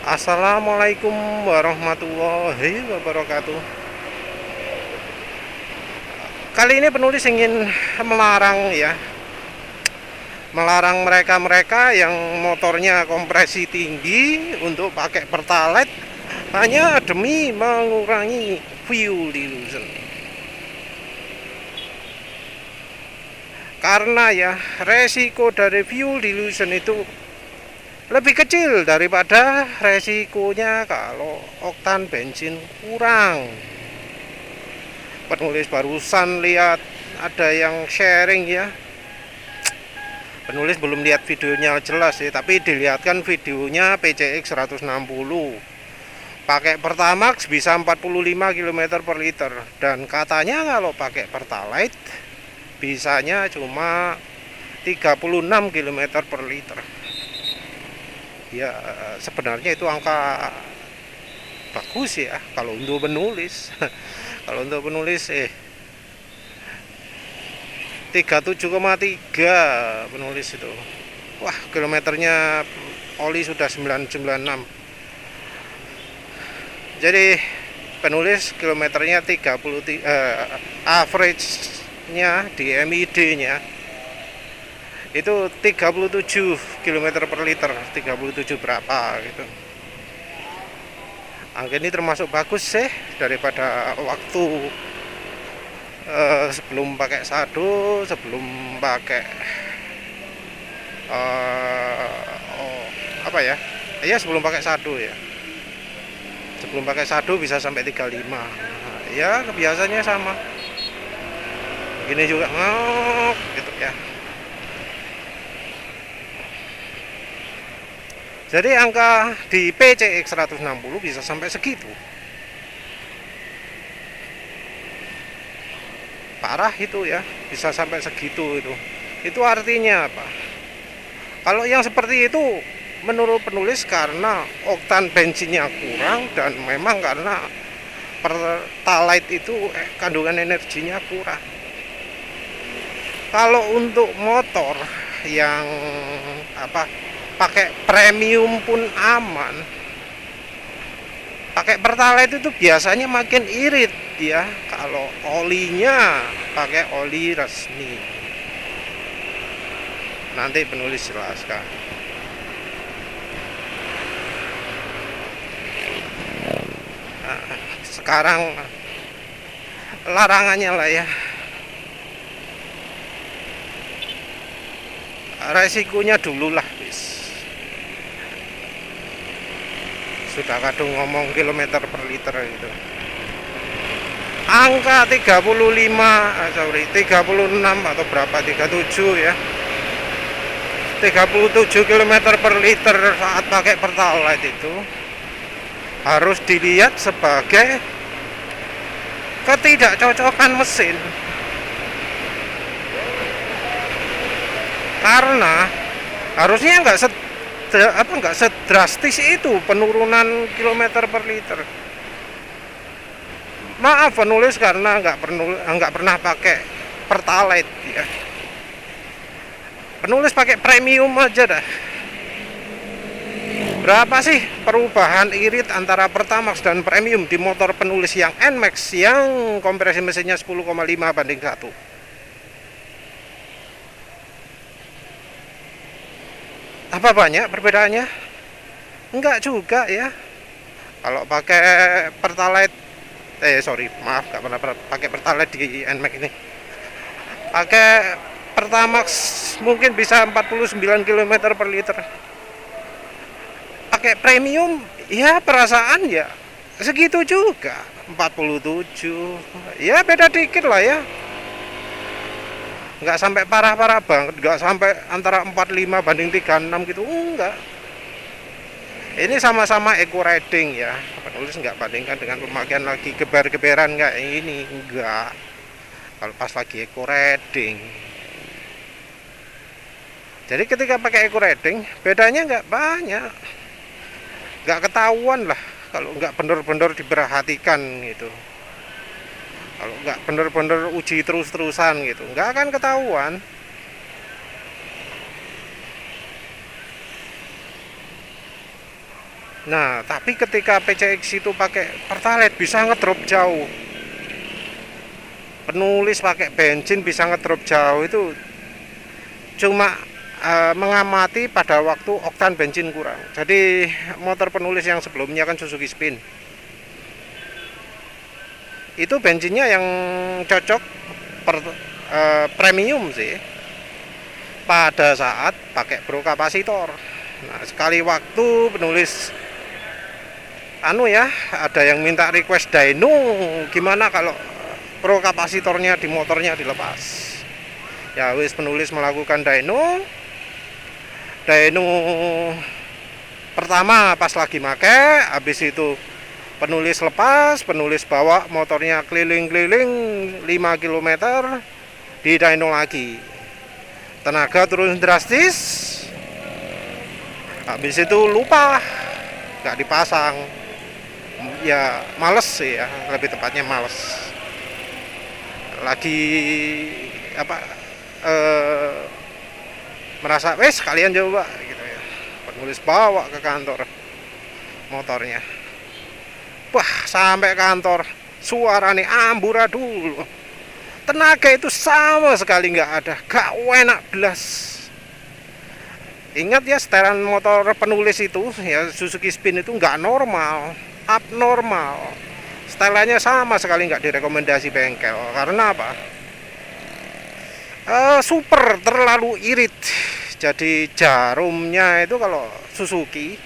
Assalamualaikum warahmatullahi wabarakatuh. Kali ini penulis ingin melarang mereka-mereka yang motornya kompresi tinggi untuk pakai pertalite hanya demi mengurangi fuel dilution. Karena ya resiko dari fuel dilution itu lebih kecil daripada resikonya kalau oktan bensin kurang. Penulis barusan lihat ada yang sharing ya. Penulis belum lihat videonya jelas sih, tapi dilihatkan videonya PCX 160. Pakai Pertamax bisa 45 km per liter, dan katanya kalau pakai Pertalite bisanya cuma 36 km per liter. Ya sebenarnya itu angka bagus ya kalau untuk penulis. Kalau untuk penulis 37,3 penulis itu. Wah, kilometernya oli sudah 996. Jadi penulis kilometernya 30, average-nya di MID-nya itu 37 km per liter, 37 berapa gitu. Angka ini termasuk bagus sih daripada waktu sebelum pakai sado, sebelum pakai sebelum pakai sado ya. Sebelum pakai sado bisa sampai 35. Ya, biasanya sama. Ini juga gitu ya. Jadi angka di PCX 160 bisa sampai segitu. Parah itu ya, bisa sampai segitu itu. Itu artinya apa? Kalau yang seperti itu menurut penulis karena oktan bensinnya kurang dan memang karena Pertalite itu kandungan energinya kurang. Kalau untuk motor yang pakai premium pun aman, pakai Pertalite itu biasanya makin irit ya kalau olinya pakai oli resmi. Nanti penulis jelaskan. Nah, sekarang larangannya lah ya, resikonya dulu lah bis. Sudah kadung ngomong kilometer per liter gitu. Angka 36 atau berapa, 37 ya. 37 km per liter saat pakai Pertalite itu harus dilihat sebagai ketidakcocokan mesin. Karena harusnya nggak sedrastis itu penurunan kilometer per liter. Maaf penulis karena nggak pernah pakai Pertalite ya. Penulis pakai premium aja dah. Berapa sih perubahan irit antara Pertamax dan premium di motor penulis yang NMAX yang kompresi mesinnya 10,5 banding 1? Apa banyak perbedaannya? Enggak juga ya. Kalau pakai Pertalite nggak pernah pakai Pertalite di NMAX ini. Pakai Pertamax mungkin bisa 49 km per liter. Pakai premium ya perasaan ya segitu juga, 47. Ya beda dikit lah ya. Nggak sampai parah-parah banget, nggak sampai antara 45 banding 36 gitu, enggak. Ini sama-sama eco riding ya. Penulis nggak bandingkan dengan pemakaian lagi geber-geberan kayak ini, enggak. Kalau pas lagi eco riding. Jadi ketika pakai eco riding bedanya nggak banyak, nggak ketahuan lah kalau nggak bener-bener diperhatikan gitu. Kalau nggak bener-bener uji terus-terusan gitu, nggak akan ketahuan. Nah, tapi ketika PCX itu pakai Pertalite bisa ngedrop jauh. Penulis pakai bensin bisa ngedrop jauh itu cuma mengamati pada waktu oktan bensin kurang. Jadi motor penulis yang sebelumnya kan Suzuki Spin, itu bensinnya yang cocok premium sih pada saat pakai bro kapasitor. Nah, sekali waktu penulis ada yang minta request dyno, gimana kalau pro kapasitornya di motornya dilepas. Ya wis, penulis melakukan dyno pertama pas lagi make, habis itu penulis lepas, penulis bawa motornya keliling-keliling 5 km di dyno lagi, tenaga turun drastis, habis itu lupa nggak dipasang. Ya males sih ya, lebih tepatnya males lagi merasa wes kalian coba gitu ya, penulis bawa ke kantor motornya. Wah, sampai kantor suaranya amburadul, tenaga itu sama sekali nggak ada, gak enak belas. Ingat ya, setelan motor penulis itu ya Suzuki Spin itu nggak normal, abnormal. Setelannya sama sekali nggak direkomendasi bengkel. Karena apa? Super terlalu irit. Jadi jarumnya itu kalau Suzuki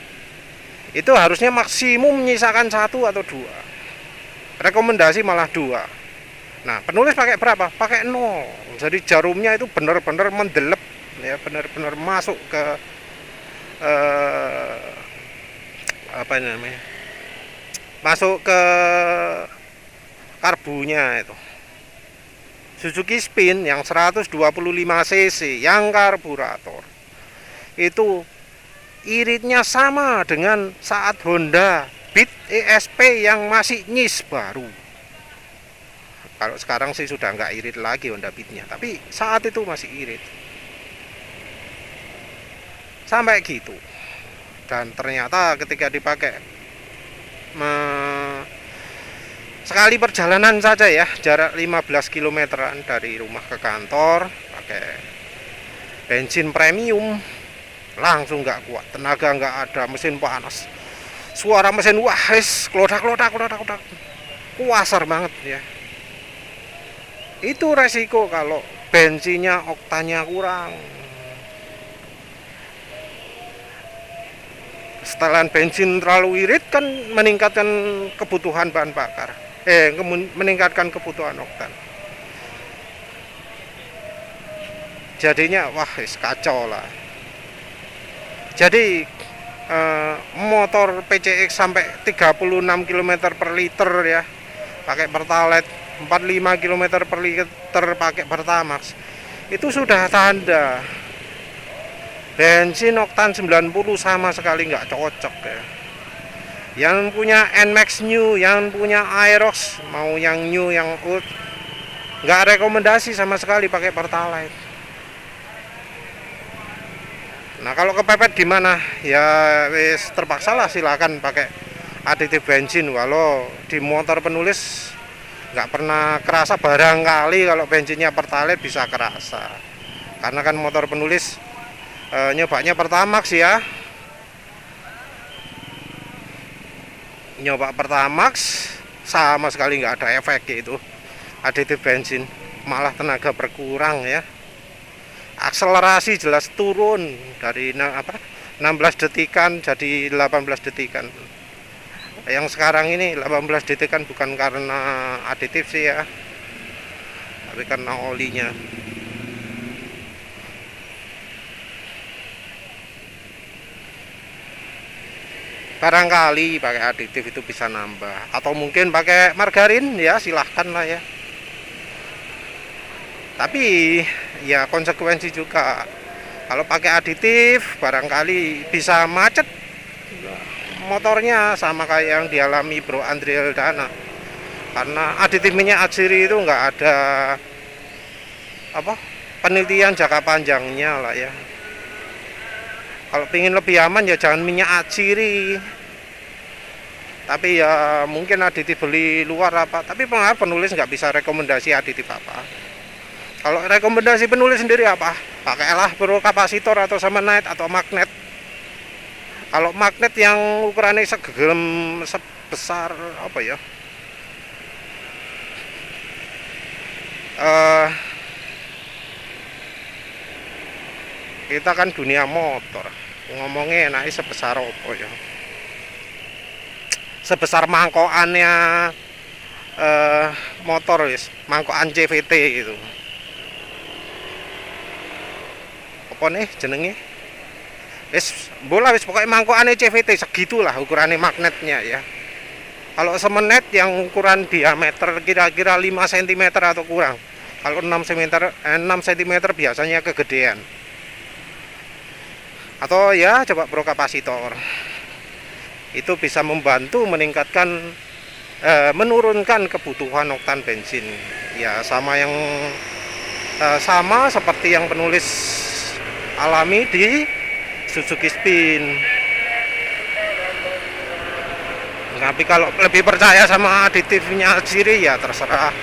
itu harusnya maksimum menyisakan 1 atau 2. Rekomendasi malah 2. Nah, penulis pakai berapa? Pakai 0. Jadi jarumnya itu benar-benar mendelep ya, benar-benar masuk ke masuk ke karbunya itu. Suzuki Spin yang 125 cc yang karburator itu iritnya sama dengan saat Honda Beat ESP yang masih nyis baru. Kalau sekarang sih sudah nggak irit lagi Honda Beatnya, tapi saat itu masih irit sampai gitu. Dan ternyata ketika dipakai sekali perjalanan saja ya, jarak 15 kilometeran dari rumah ke kantor, pakai bensin premium, langsung nggak kuat, tenaga nggak ada, mesin panas, suara mesin wah klodak, kuasar banget ya. Itu resiko kalau bensinnya oktannya kurang. Setelan bensin terlalu irit kan meningkatkan kebutuhan bahan bakar, meningkatkan kebutuhan oktan. Jadinya wah kacau lah. Jadi motor PCX sampai 36 km per liter ya, pakai Pertalite, 45 km per liter pakai Pertamax, itu sudah tanda bensin oktan 90 sama sekali nggak cocok ya. Yang punya NMAX New, yang punya Aerox, mau yang new yang old, nggak rekomendasi sama sekali pakai Pertalite. Nah, kalau kepepet gimana? Ya wis terpaksa lah, silakan pakai aditif bensin. Walau di motor penulis nggak pernah kerasa, barangkali kalau bensinnya Pertalite bisa kerasa. Karena kan motor penulis nyobanya Pertamax ya. Nyoba Pertamax sama sekali nggak ada efek itu aditif bensin, malah tenaga berkurang ya. Akselerasi jelas turun dari 16 detikan jadi 18 detikan. Yang sekarang ini 18 detikan bukan karena aditif sih ya, tapi karena olinya. Barangkali pakai aditif itu bisa nambah, atau mungkin pakai margarin ya, silahkan lah ya. Tapi ya konsekuensi juga, kalau pakai aditif barangkali bisa macet motornya, sama kayak yang dialami Bro Andriel Dana. Karena aditif minyak atsiri itu nggak ada penelitian jangka panjangnya lah ya. Kalau pengen lebih aman ya jangan minyak atsiri, tapi ya mungkin aditif beli luar apa, tapi penulis nggak bisa rekomendasi aditif apa. Kalau rekomendasi penulis sendiri apa? Pakailah pro kapasitor atau sammonite atau magnet. Kalau magnet yang ukurannya sebesar apa ya, kita kan dunia motor, ngomongnya enaknya sebesar apa ya, sebesar mangkokannya motor, mangkokan CVT gitu. Apa nih jenenge, bola pokoknya mangkokane CVT segitulah ukurannya magnetnya ya. Kalau semenet yang ukuran diameter kira-kira 5 cm atau kurang. Kalau 6 cm biasanya kegedean. Atau ya coba pro kapasitor. Itu bisa membantu meningkatkan menurunkan kebutuhan oktan bensin. Ya sama seperti yang penulis alami di Suzuki Spin. Tapi kalau lebih percaya sama aditifnya sendiri ya terserah.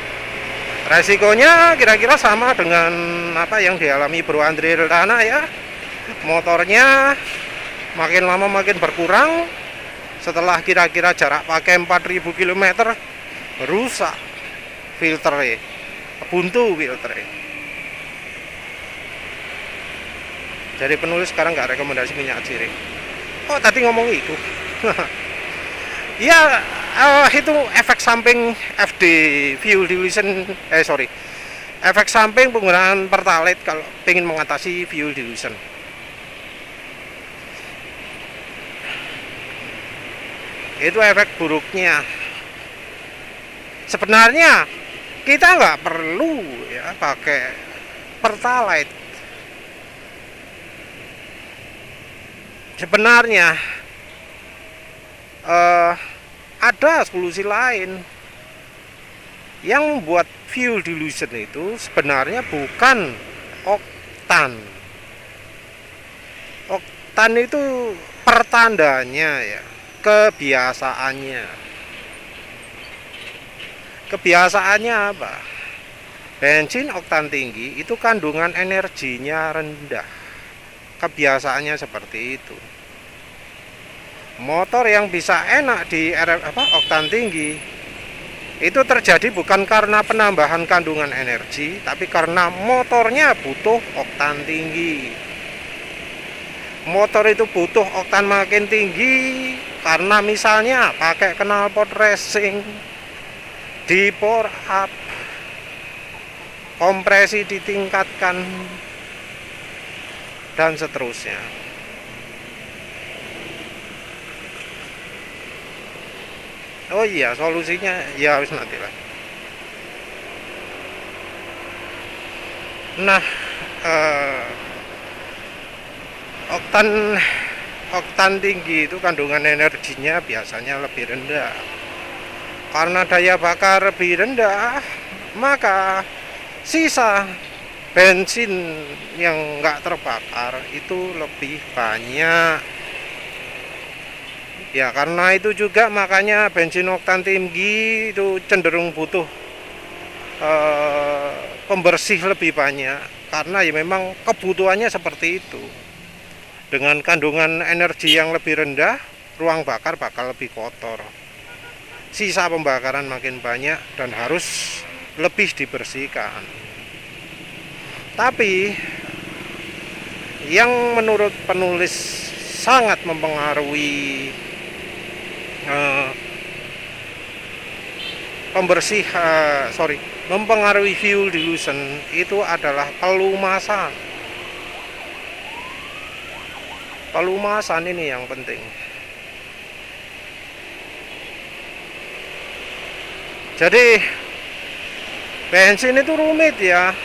Resikonya kira-kira sama dengan apa yang dialami Bro Andre Rana ya. Motornya makin lama makin berkurang. Setelah kira-kira jarak pakai 4000 km rusak filternya, buntu filternya. Jadi penulis sekarang nggak rekomendasi minyak sirih. Oh tadi ngomong itu. Ya itu efek samping FD fuel dilution, efek samping penggunaan pertalite kalau ingin mengatasi fuel dilution. Itu efek buruknya. Sebenarnya kita nggak perlu ya pakai pertalite. Sebenarnya ada solusi lain. Yang membuat fuel dilution itu sebenarnya bukan oktan. Oktan itu pertandanya ya, kebiasaannya. Kebiasaannya apa? Bensin oktan tinggi itu kandungan energinya rendah. Kebiasaannya seperti itu. Motor yang bisa enak di oktan tinggi itu terjadi bukan karena penambahan kandungan energi, tapi karena motornya butuh oktan tinggi. Motor itu butuh oktan makin tinggi karena misalnya pakai knalpot racing, di power up, kompresi ditingkatkan, dan seterusnya. Oh iya, solusinya ya harus nanti lah. Nah, oktan tinggi itu kandungan energinya biasanya lebih rendah. Karena daya bakar lebih rendah, maka sisa bensin yang nggak terbakar itu lebih banyak. Ya karena itu juga makanya bensin oktan tinggi itu cenderung butuh pembersih lebih banyak, karena ya memang kebutuhannya seperti itu. Dengan kandungan energi yang lebih rendah, ruang bakar bakal lebih kotor, sisa pembakaran makin banyak dan harus lebih dibersihkan. Tapi yang menurut penulis sangat mempengaruhi mempengaruhi fuel dilution itu adalah pelumasan. Pelumasan ini yang penting. Jadi bensin itu rumit ya.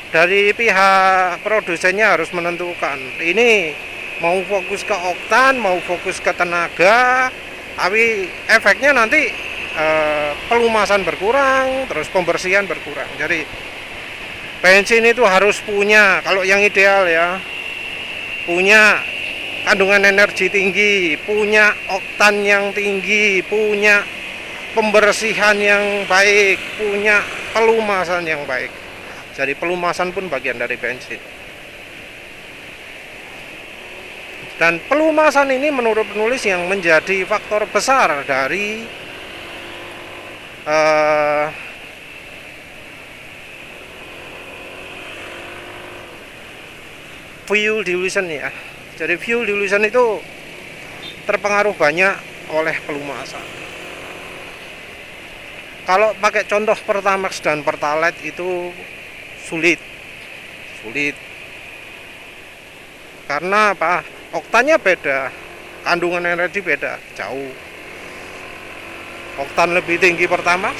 Dari pihak produsennya harus menentukan ini mau fokus ke oktan, mau fokus ke tenaga, tapi efeknya nanti pelumasan berkurang, terus pembersihan berkurang. Jadi bensin itu harus punya, kalau yang ideal ya, punya kandungan energi tinggi, punya oktan yang tinggi, punya pembersihan yang baik, punya pelumasan yang baik. Jadi pelumasan pun bagian dari bensin. Dan pelumasan ini menurut penulis yang menjadi faktor besar dari fuel dilution ya. Jadi fuel dilution itu terpengaruh banyak oleh pelumasan. Kalau pakai contoh Pertamax dan Pertalite itu sulit. Karena apa? Oktannya beda, kandungan energi beda, jauh. Oktan lebih tinggi Pertamax,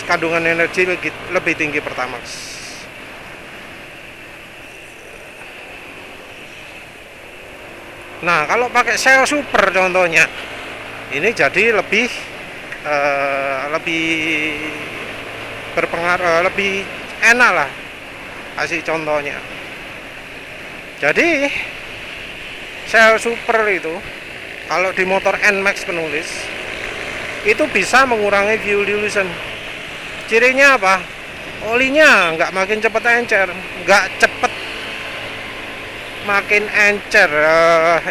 kandungan energi lebih tinggi Pertamax. Nah, kalau pakai Shell Super contohnya, ini jadi lebih berpengaruh, lebih enak lah. Kasih contohnya. Jadi Shell Super itu kalau di motor NMAX penulis itu bisa mengurangi fuel dilution. Cirinya apa? Olinya nggak makin cepat encer, nggak cepet makin encer.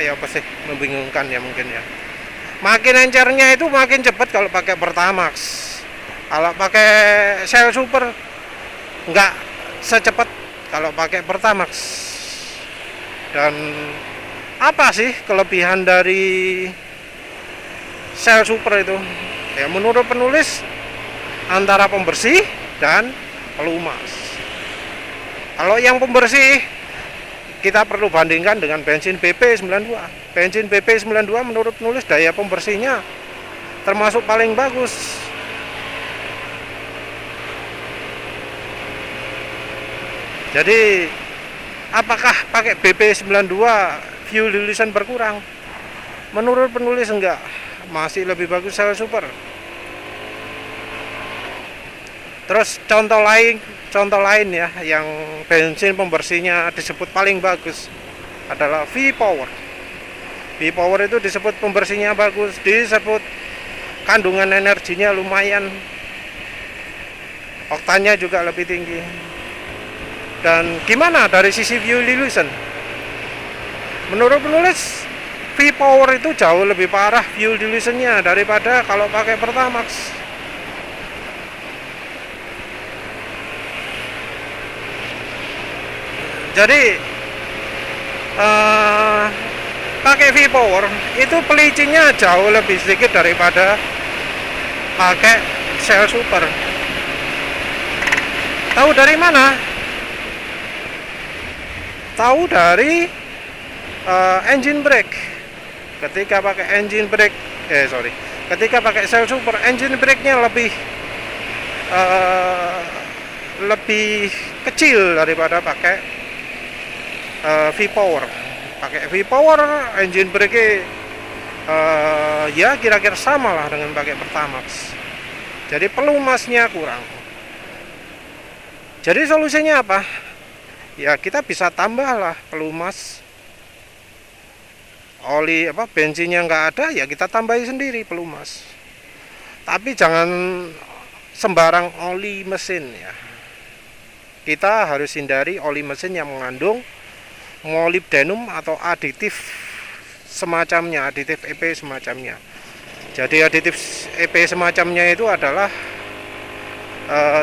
Ya apa sih, membingungkan ya mungkin ya. Makin encernya itu makin cepat kalau pakai Pertamax. Kalau pakai Shell Super nggak secepat kalau pakai Pertamax. Dan apa sih kelebihan dari Shell Super itu? Ya menurut penulis antara pembersih dan pelumas. Kalau yang pembersih kita perlu bandingkan dengan bensin BP92. Bensin BP92 menurut penulis daya pembersihnya termasuk paling bagus. Jadi apakah pakai BP92 fuel dilution berkurang? Menurut penulis enggak, masih lebih bagus Shell Super. Terus contoh lain ya yang bensin pembersihnya disebut paling bagus adalah V-Power. V-Power itu disebut pembersihnya bagus, disebut kandungan energinya lumayan, oktannya juga lebih tinggi. Dan gimana dari sisi fuel dilution? Menurut penulis V-Power itu jauh lebih parah fuel dilutionnya daripada kalau pakai Pertamax. Jadi pakai V-Power itu pelicinnya jauh lebih sedikit daripada pakai Shell Super. Tahu dari mana? Tahu dari engine brake. Ketika pakai ketika pakai Shell Super, engine brake-nya lebih kecil daripada pakai V-Power. Pakai V-Power engine brake ya kira-kira sama lah dengan pakai Pertamax. Jadi pelumasnya kurang. Jadi solusinya apa? Ya kita bisa tambahlah pelumas. Oli bensinnya nggak ada, ya kita tambahi sendiri pelumas. Tapi jangan sembarang oli mesin ya. Kita harus hindari oli mesin yang mengandung molybdenum atau aditif semacamnya, aditif EP semacamnya. Jadi aditif EP semacamnya itu adalah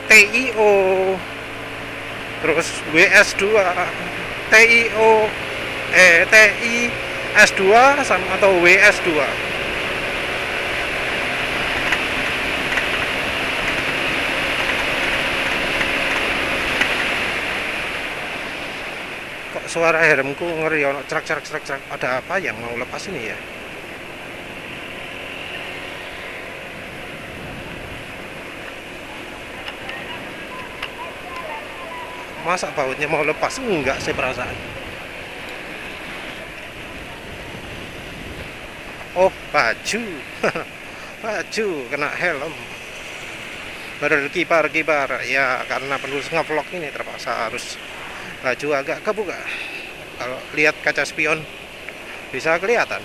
TiO, terus WS2, TiS2 atau WS2. Suara helmku ngeri, ono cerak. Ada apa yang mau lepas ini ya? Masa bautnya mau lepas? Enggak sih perasaan. Oh, baju. Baju kena helm. Berkibar ya, karena penulis ngevlog ini terpaksa harus baju agak kebuka. Kalau lihat kaca spion bisa kelihatan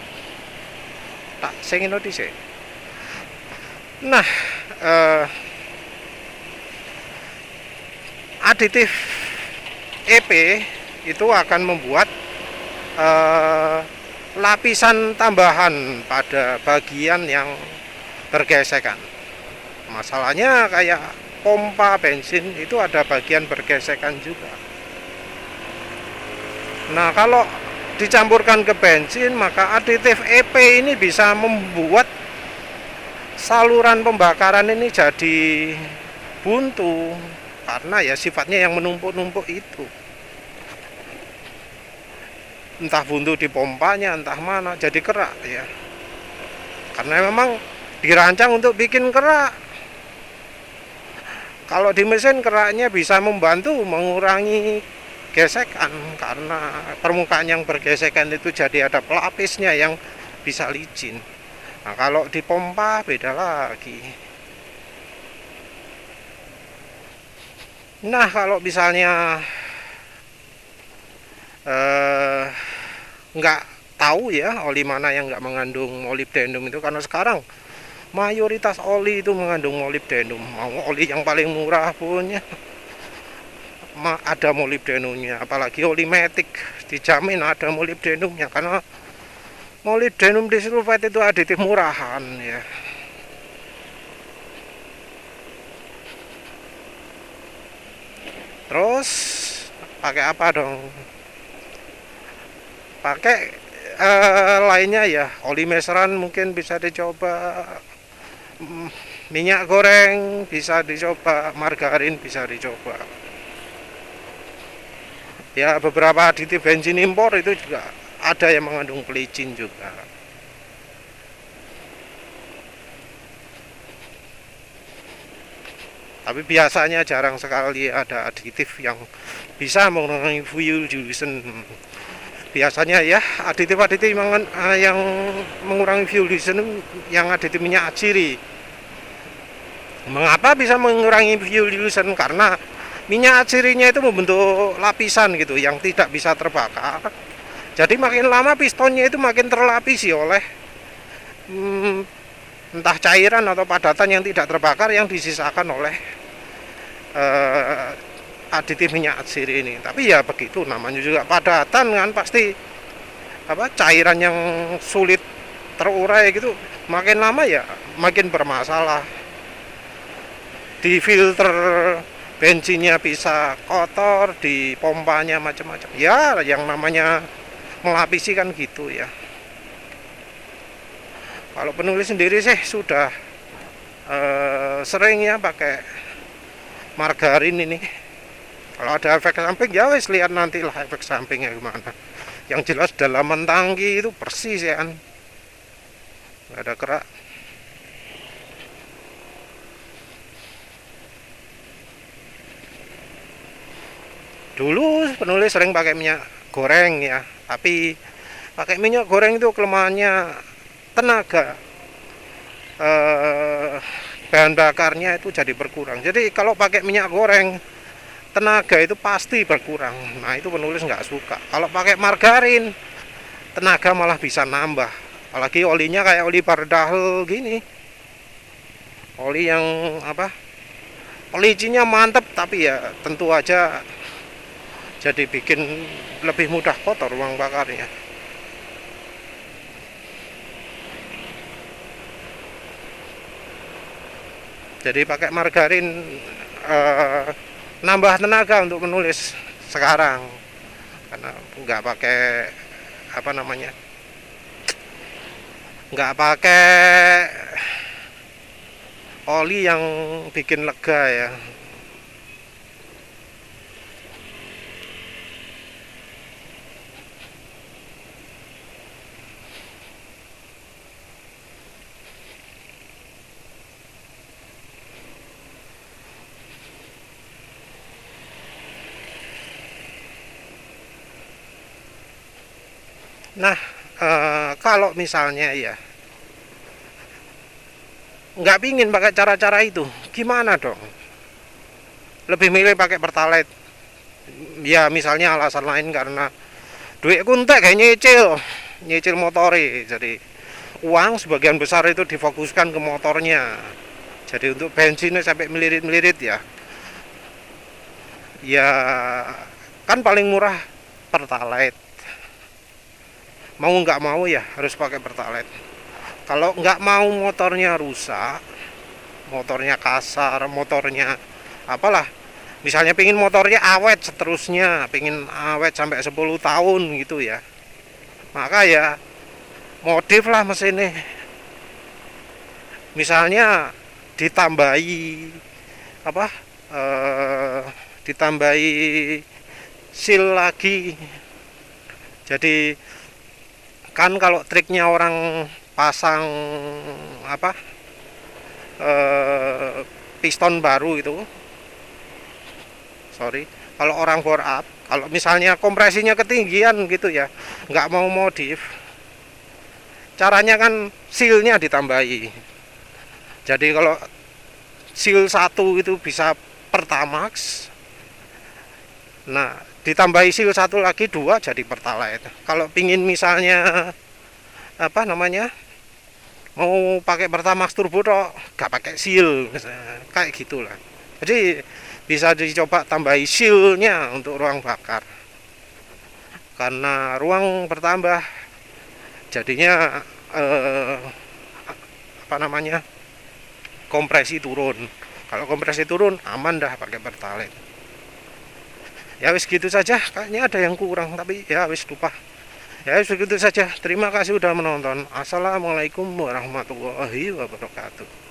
tak sing dhisik. Nah, aditif EP itu akan membuat lapisan tambahan pada bagian yang bergesekan. Masalahnya kayak pompa bensin itu ada bagian bergesekan juga. Nah, kalau dicampurkan ke bensin, maka aditif EP ini bisa membuat saluran pembakaran ini jadi buntu karena ya sifatnya yang menumpuk-numpuk itu. Entah buntu di pompanya, entah mana, jadi kerak ya. Karena memang dirancang untuk bikin kerak. Kalau di mesin keraknya bisa membantu mengurangi gesekan karena permukaan yang bergesekan itu jadi ada pelapisnya yang bisa licin. Nah, kalau di pompa beda lagi. Nah, kalau misalnya nggak tahu ya oli mana yang nggak mengandung molybdenum itu, karena sekarang mayoritas oli itu mengandung molybdenum. Mau oli yang paling murah punya ada molybdenumnya, apalagi oli metik dijamin ada molybdenumnya karena molybdenum disulfide itu aditif murahan ya. Terus pakai apa dong? Pakai lainnya ya, oli meseran mungkin bisa dicoba, minyak goreng bisa dicoba, margarin bisa dicoba. Ya, beberapa aditif bensin impor itu juga ada yang mengandung pelicin juga. Tapi biasanya jarang sekali ada aditif yang bisa mengurangi fuel dilution. Biasanya ya aditif-aditif yang mengurangi fuel dilution yang aditif minyak aciri. Mengapa bisa mengurangi fuel dilution? Karena minyak acirinya itu membentuk lapisan gitu yang tidak bisa terbakar. Jadi makin lama pistonnya itu makin terlapisi oleh entah cairan atau padatan yang tidak terbakar yang disisakan oleh aditif minyak aciri ini. Tapi ya begitu, namanya juga padatan kan, pasti cairan yang sulit terurai gitu makin lama ya makin bermasalah. Di filter bensinnya bisa kotor, di pompanya macam-macam. Ya yang namanya melapisi kan gitu ya. Kalau penulis sendiri sih sudah sering ya pakai margarin ini. Kalau ada efek samping ya wes lihat nantilah efek sampingnya gimana. Yang jelas dalaman tangki itu persis ya kan, nggak ada kerak. Dulu penulis sering pakai minyak goreng ya, tapi pakai minyak goreng itu kelemahannya tenaga, bahan bakarnya itu jadi berkurang. Jadi kalau pakai minyak goreng tenaga itu pasti berkurang. Nah itu penulis nggak suka. Kalau pakai margarin tenaga malah bisa nambah, apalagi olinya kayak oli pardal gini, oli yang pelicinya mantep, tapi ya tentu aja jadi bikin lebih mudah kotor ruang bakarnya. Jadi pakai margarin nambah tenaga untuk menulis sekarang, karena nggak pakai nggak pakai oli yang bikin lega ya. Nah, kalau misalnya ya nggak pingin pakai cara-cara itu, gimana dong? Lebih milih pakai pertalite. Ya misalnya alasan lain karena duit kuntek kayak nyicil, nyicil motore. Jadi uang sebagian besar itu difokuskan ke motornya. Jadi untuk bensinnya sampai melirit-melirit ya. Ya kan paling murah Pertalite. Mau nggak mau ya harus pakai Pertalite. Kalau nggak mau motornya rusak, motornya kasar, motornya apalah, misalnya pingin motornya awet seterusnya, pingin awet sampai 10 tahun gitu ya, maka ya modif lah mesinnya. Misalnya ditambahi apa, ditambahi seal lagi. Jadi kan kalau triknya orang pasang apa, piston baru itu, kalau orang bore up, kalau misalnya kompresinya ketinggian gitu ya, nggak mau modif, caranya kan sealnya ditambahi. Jadi kalau seal 1 itu bisa Pertamax, nah ditambahi seal 1 lagi 2 jadi Pertalite. Kalau pingin misalnya apa namanya, mau pakai Pertamax turbo toh gak pakai seal kayak gitulah. Jadi bisa dicoba tambahi sealnya untuk ruang bakar, karena ruang bertambah jadinya apa namanya, kompresi turun. Kalau kompresi turun aman dah pakai Pertalite. Ya wis gitu saja, kayaknya ada yang kurang tapi ya wis lupa. Ya begitu saja. Terima kasih sudah menonton. Assalamualaikum warahmatullahi wabarakatuh.